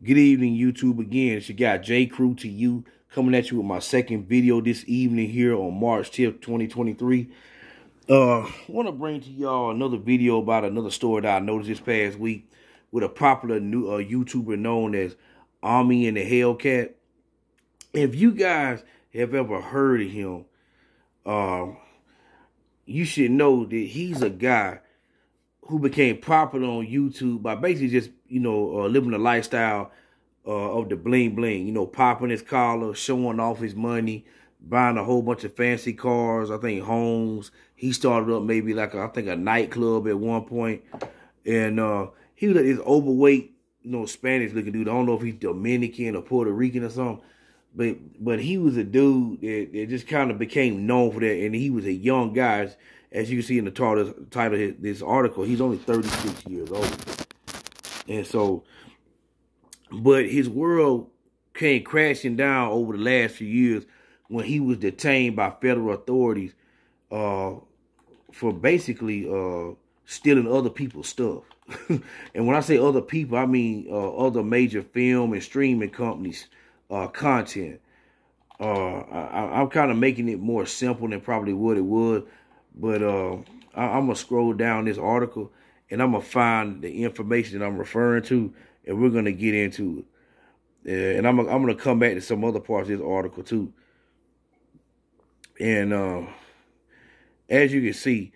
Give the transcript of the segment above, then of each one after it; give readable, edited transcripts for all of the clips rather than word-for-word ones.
Good evening, YouTube. Again, it's your guy J Crew to you, coming at you with my second video this evening here on March 10th, 2023. I want to bring to y'all another video about another story that I noticed this past week with a popular new YouTuber known as Army and the Hellcat. If you guys have ever heard of him, you should know that he's a guy who became popular on YouTube by basically just, living the lifestyle of the bling bling, popping his collar, showing off his money, buying a whole bunch of fancy cars, I think homes. He started up maybe like, I think a nightclub at one point. And he was this overweight, Spanish looking dude. I don't know if he's Dominican or Puerto Rican or something. But he was a dude that just kind of became known for that. And he was a young guy. As you can see in the title of this article, he's only 36 years old. And so, but his world came crashing down over the last few years when he was detained by federal authorities for basically stealing other people's stuff. And when I say other people, I mean other major film and streaming companies' content. I'm kind of making it more simple than probably what it was. But I'm going to scroll down this article and I'm going to find the information that I'm referring to, and we're going to get into it. And I'm going to come back to some other parts of this article too. And as you can see,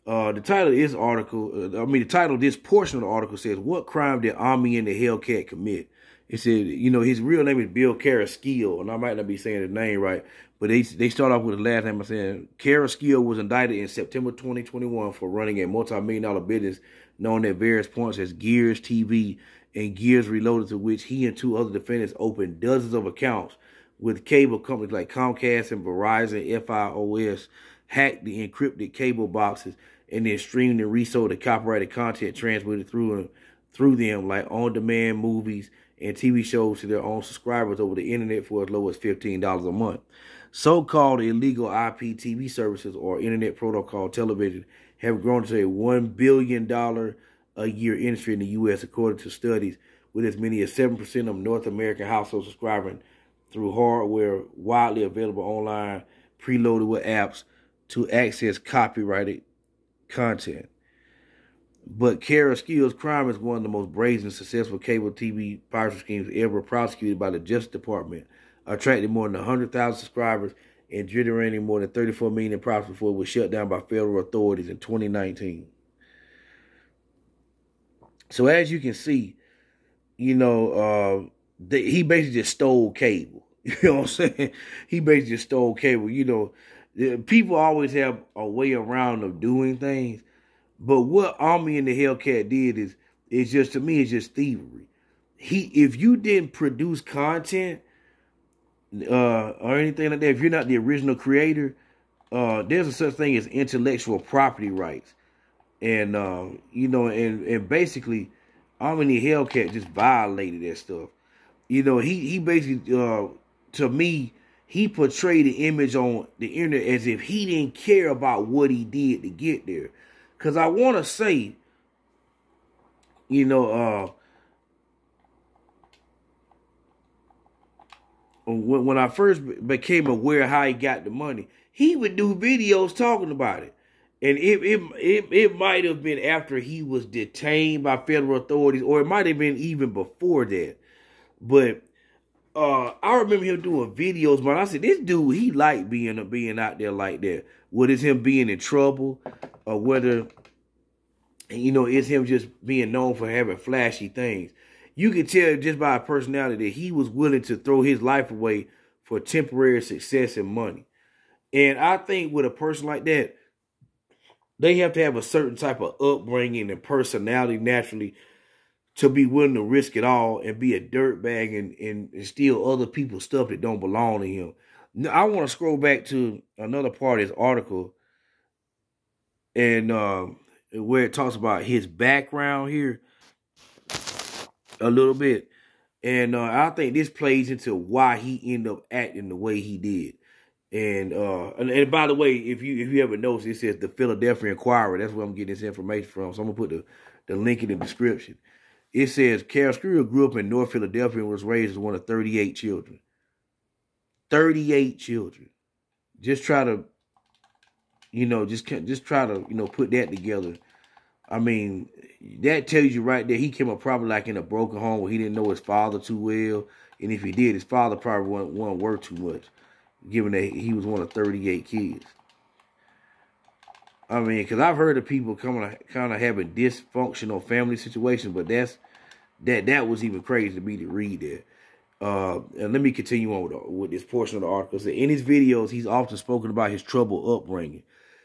the title of this article, the title of this portion of the article says, "What crime did Army and the Hellcat commit?" It said, his real name is Bill Carrasquillo, and I might not be saying his name right, but they start off with his last name by saying Carrasquillo was indicted in September 2021 for running a multi-million-dollar business known at various points as Gears TV and Gears Reloaded, to which he and two other defendants opened dozens of accounts with cable companies like Comcast and Verizon. FIOS hacked the encrypted cable boxes and then streamed and resold the copyrighted content transmitted through them, like on-demand movies and TV shows, to their own subscribers over the internet for as low as $15 a month. So-called illegal IPTV services, or Internet Protocol Television, have grown to a $1 billion a year industry in the U.S., according to studies, with as many as 7% of North American households subscribing through hardware widely available online, preloaded with apps to access copyrighted content. But Carrasquillo's crime is one of the most brazen, successful cable TV piracy schemes ever prosecuted by the Justice Department, attracting more than 100,000 subscribers and generating more than $34 million in profits before it was shut down by federal authorities in 2019. So as you can see, he basically just stole cable. You know what I'm saying? He basically just stole cable. People always have a way around of doing things. But what Army and the Hellcat did is just, to me, it's just thievery. If you didn't produce content or anything like that, if you're not the original creator, there's a such thing as intellectual property rights. And, and basically, Army and the Hellcat just violated that stuff. He basically, to me, he portrayed the image on the internet as if he didn't care about what he did to get there. Because I want to say, when I first became aware of how he got the money, he would do videos talking about it. And it might have been after he was detained by federal authorities, or it might have been even before that. But I remember him doing videos, but I said, this dude, he liked being out there like that. Whether it's him being in trouble, or whether, it's him just being known for having flashy things. You can tell just by his personality that he was willing to throw his life away for temporary success and money. And I think with a person like that, they have to have a certain type of upbringing and personality naturally to be willing to risk it all and be a dirtbag and steal other people's stuff that don't belong to him. Now, I want to scroll back to another part of this article, and where it talks about his background here a little bit. And I think this plays into why he ended up acting the way he did. And by the way, if you ever notice, it says the Philadelphia Inquirer. That's where I'm getting this information from. So I'm gonna put the link in the description. It says Carrasquillo grew up in North Philadelphia and was raised as one of 38 children. 38 children. Just try to, just try to, put that together. I mean, that tells you right there, he came up probably like in a broken home where he didn't know his father too well. And if he did, his father probably wasn't worth too much, given that he was one of 38 kids. I mean, because I've heard of people kind of having dysfunctional family situations, but that was even crazy to me to read that. And let me continue on with this portion of the article. So in his videos, he's often spoken about his troubled upbringing.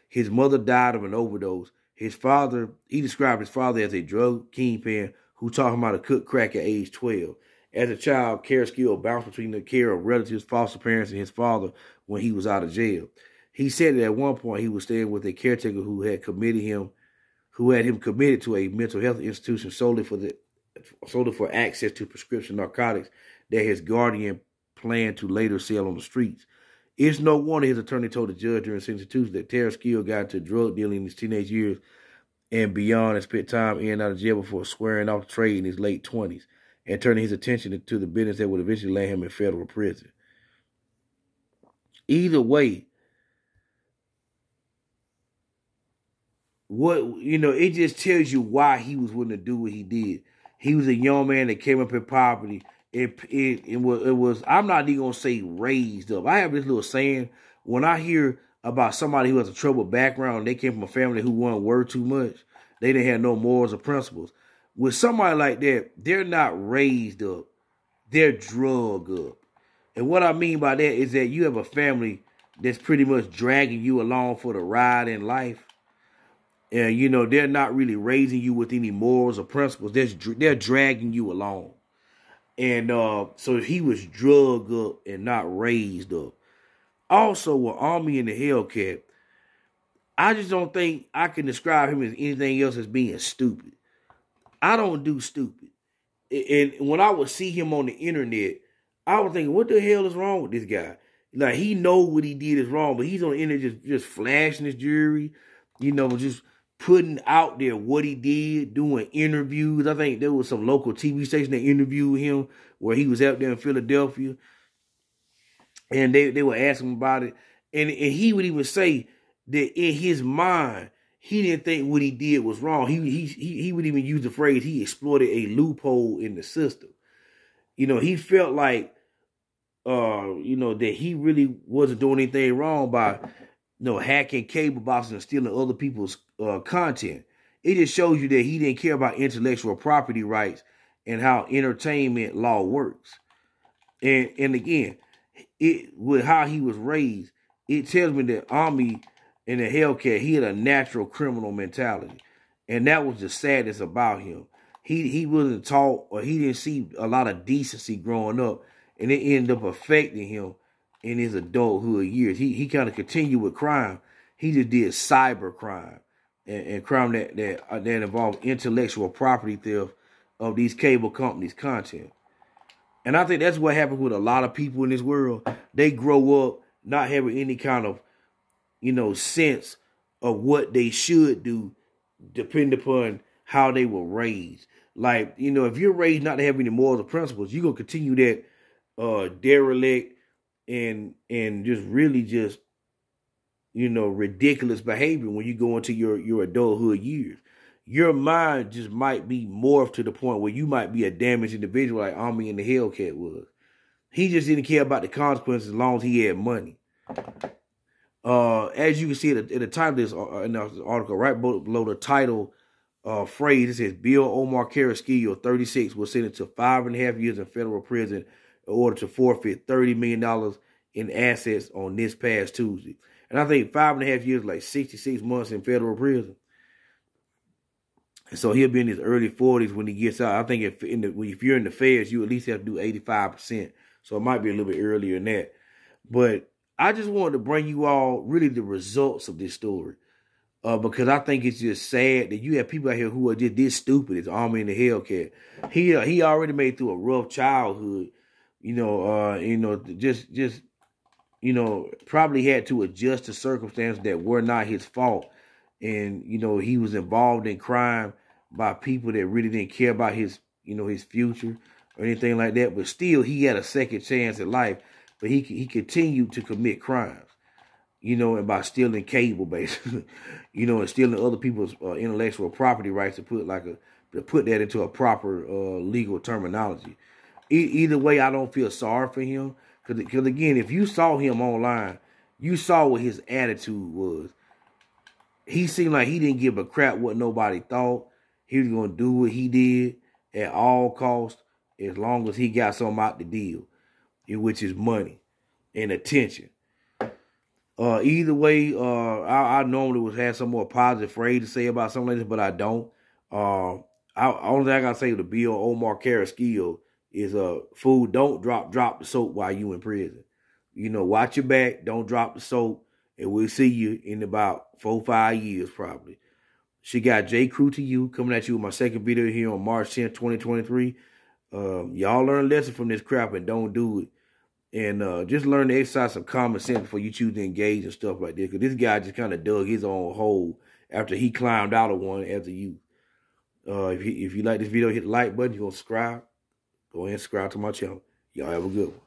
His mother died of an overdose. He described his father as a drug kingpin who taught him how to cook crack at age 12. As a child, Carrasquillo bounced between the care of relatives, foster parents, and his father when he was out of jail. He said that at one point he was staying with a caretaker who had him committed to a mental health institution solely for access to prescription narcotics that his guardian planned to later sell on the streets. It's no wonder his attorney told the judge during his institution that Carrasquillo got into drug dealing in his teenage years and beyond and spent time in and out of jail before swearing off trade in his late 20s and turning his attention to the business that would eventually land him in federal prison. Either way, it just tells you why he was willing to do what he did. He was a young man that came up in poverty. It was, I'm not even going to say raised up. I have this little saying, when I hear about somebody who has a troubled background, they came from a family who wasn't worth too much, they didn't have no morals or principles. With somebody like that, they're not raised up. They're drugged up. And what I mean by that is that you have a family that's pretty much dragging you along for the ride in life. And, they're not really raising you with any morals or principles. They're dragging you along. And so he was drugged up and not raised up. Also, with Army and the Hellcat, I just don't think I can describe him as anything else as being stupid. I don't do stupid. And when I would see him on the internet, I was thinking, what the hell is wrong with this guy? Like, he knows what he did is wrong, but he's on the internet just flashing his jewelry, just putting out there what he did, doing interviews. I think there was some local TV station that interviewed him where he was out there in Philadelphia. And they were asking him about it. And he would even say that in his mind, he didn't think what he did was wrong. He would even use the phrase, he exploited a loophole in the system. He felt like, that he really wasn't doing anything wrong by, hacking cable boxes and stealing other people's content. It just shows you that he didn't care about intellectual property rights and how entertainment law works. And again, with how he was raised, it tells me that Army and the Hellcat, he had a natural criminal mentality. And that was the sadness about him. He wasn't taught, or he didn't see a lot of decency growing up, and it ended up affecting him in his adulthood years. He kind of continued with crime. He just did cyber crime and crime that involved intellectual property theft of these cable companies' content. And I think that's what happens with a lot of people in this world. They grow up not having any kind of, sense of what they should do, depending upon how they were raised. Like, if you're raised not to have any morals or principles, you're going to continue that derelict and just ridiculous behavior when you go into your adulthood years. Your mind just might be morphed to the point where you might be a damaged individual like Army and the Hellcat was. He just didn't care about the consequences as long as he had money. As you can see at the title of this article, right below the title phrase, it says, Bill Omar Carrasquillo, 36, was sentenced to 5.5 years in federal prison in order to forfeit $30 million in assets on this past Tuesday. And I think 5.5 years, like 66 months in federal prison. And so he'll be in his early 40s when he gets out. I think if you're in the feds, you at least have to do 85%. So it might be a little bit earlier than that. But I just wanted to bring you all really the results of this story. Because I think it's just sad that you have people out here who are just this stupid as Army and the Hellcat. He already made through a rough childhood. Probably had to adjust to circumstances that were not his fault. And, he was involved in crime by people that really didn't care about his his future or anything like that. But still, he had a second chance at life. But he continued to commit crimes, and by stealing cable, basically, and stealing other people's intellectual property rights to put that into a proper legal terminology. Either way, I don't feel sorry for him because again, if you saw him online, you saw what his attitude was. He seemed like he didn't give a crap what nobody thought. He was gonna do what he did at all costs as long as he got something out the deal, which is money and attention. Either way, I normally would have some more positive phrase to say about something like this, but I don't. Only thing I gotta say to Bill Omar Carrasquillo is fool, don't drop the soap while you in prison. Watch your back, don't drop the soap, and we'll see you in about 4-5 years probably. She got J. Crew to you, coming at you with my second video here on March 10th, 2023. Y'all learn a lesson from this crap and don't do it. And just learn to exercise some common sense before you choose to engage and stuff like this. Because this guy just kind of dug his own hole after he climbed out of one as a youth. If you like this video, hit the like button. If you want to subscribe, go ahead and subscribe to my channel. Y'all have a good one.